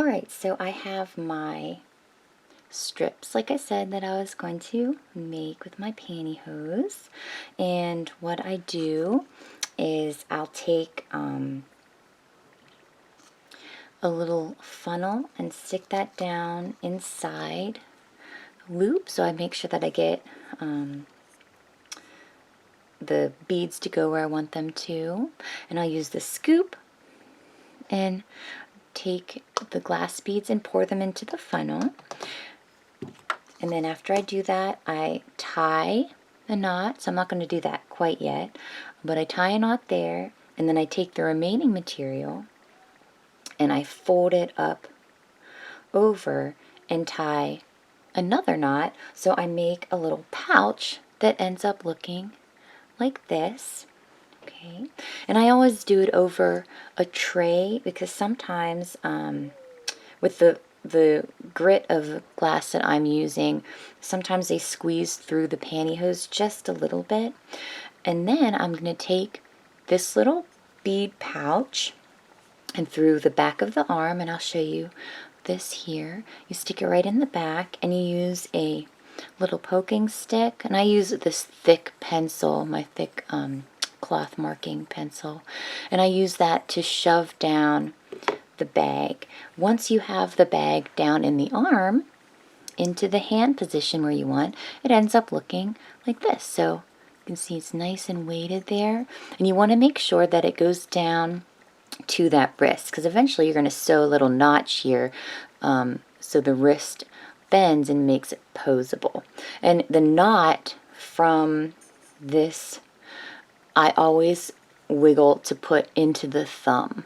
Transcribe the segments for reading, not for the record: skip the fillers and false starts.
Alright, so I have my strips, like I said, that I was going to make with my pantyhose. And what I do is I'll take a little funnel and stick that down inside a loop, so I make sure that I get the beads to go where I want them to. And I'll use the scoop and take the glass beads and pour them into the funnel. And then after I do that, I tie a knot. So I'm not going to do that quite yet, but I tie a knot there, and then I take the remaining material and I fold it up over and tie another knot, so I make a little pouch that ends up looking like this. Okay, and I always do it over a tray, because sometimes with the grit of glass that I'm using, sometimes they squeeze through the pantyhose just a little bit. And then I'm going to take this little bead pouch, and through the back of the arm, and I'll show you this here, you stick it right in the back, and you use a little poking stick, and I use this thick pencil, my thick cloth marking pencil, and I use that to shove down the bag. Once you have the bag down in the arm into the hand position where you want, it ends up looking like this. So you can see it's nice and weighted there, and you want to make sure that it goes down to that wrist, because eventually you're going to sew a little notch here, so the wrist bends and makes it posable. And the knot from this, I always wiggle to put into the thumb,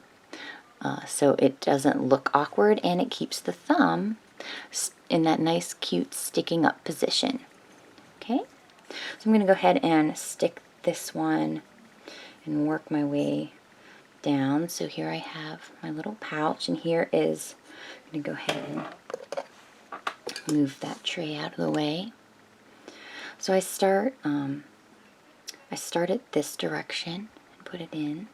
so it doesn't look awkward, and it keeps the thumb in that nice cute sticking up position. Okay, so I'm going to go ahead and stick this one and work my way down. So here I have my little pouch, and here is, I'm going to go ahead and move that tray out of the way. So I start it this direction and put it in.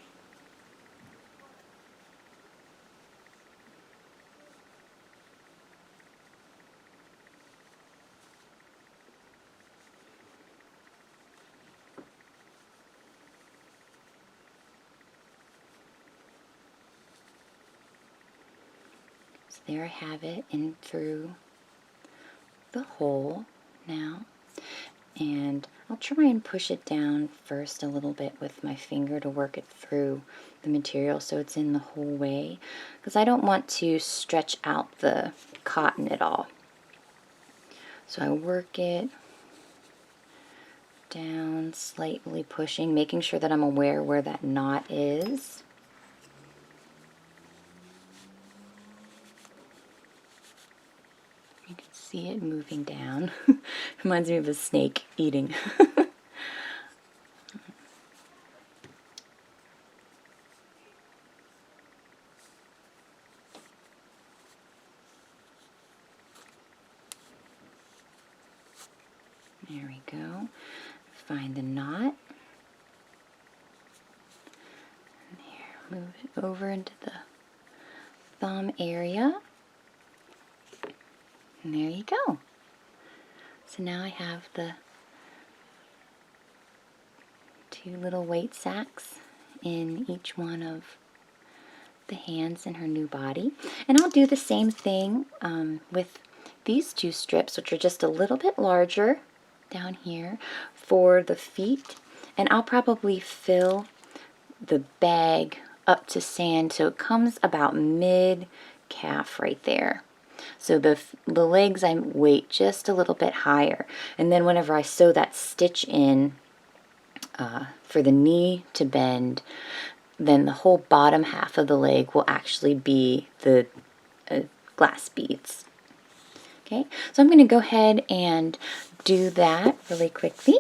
So there I have it in through the hole now, and I'll try and push it down first a little bit with my finger to work it through the material so it's in the whole way, because I don't want to stretch out the cotton at all. So I work it down, slightly pushing, making sure that I'm aware where that knot is. You can see it moving down. Reminds me of a snake eating. There we go. Find the knot. And there, move it over into the thumb area. And there you go. So now I have the two little weight sacks in each one of the hands in her new body. And I'll do the same thing with these two strips, which are just a little bit larger down here for the feet. And I'll probably fill the bag up to sand so it comes about mid-calf right there. So the legs I weight just a little bit higher, and then whenever I sew that stitch in for the knee to bend, then the whole bottom half of the leg will actually be the glass beads. Okay, so I'm going to go ahead and do that really quickly.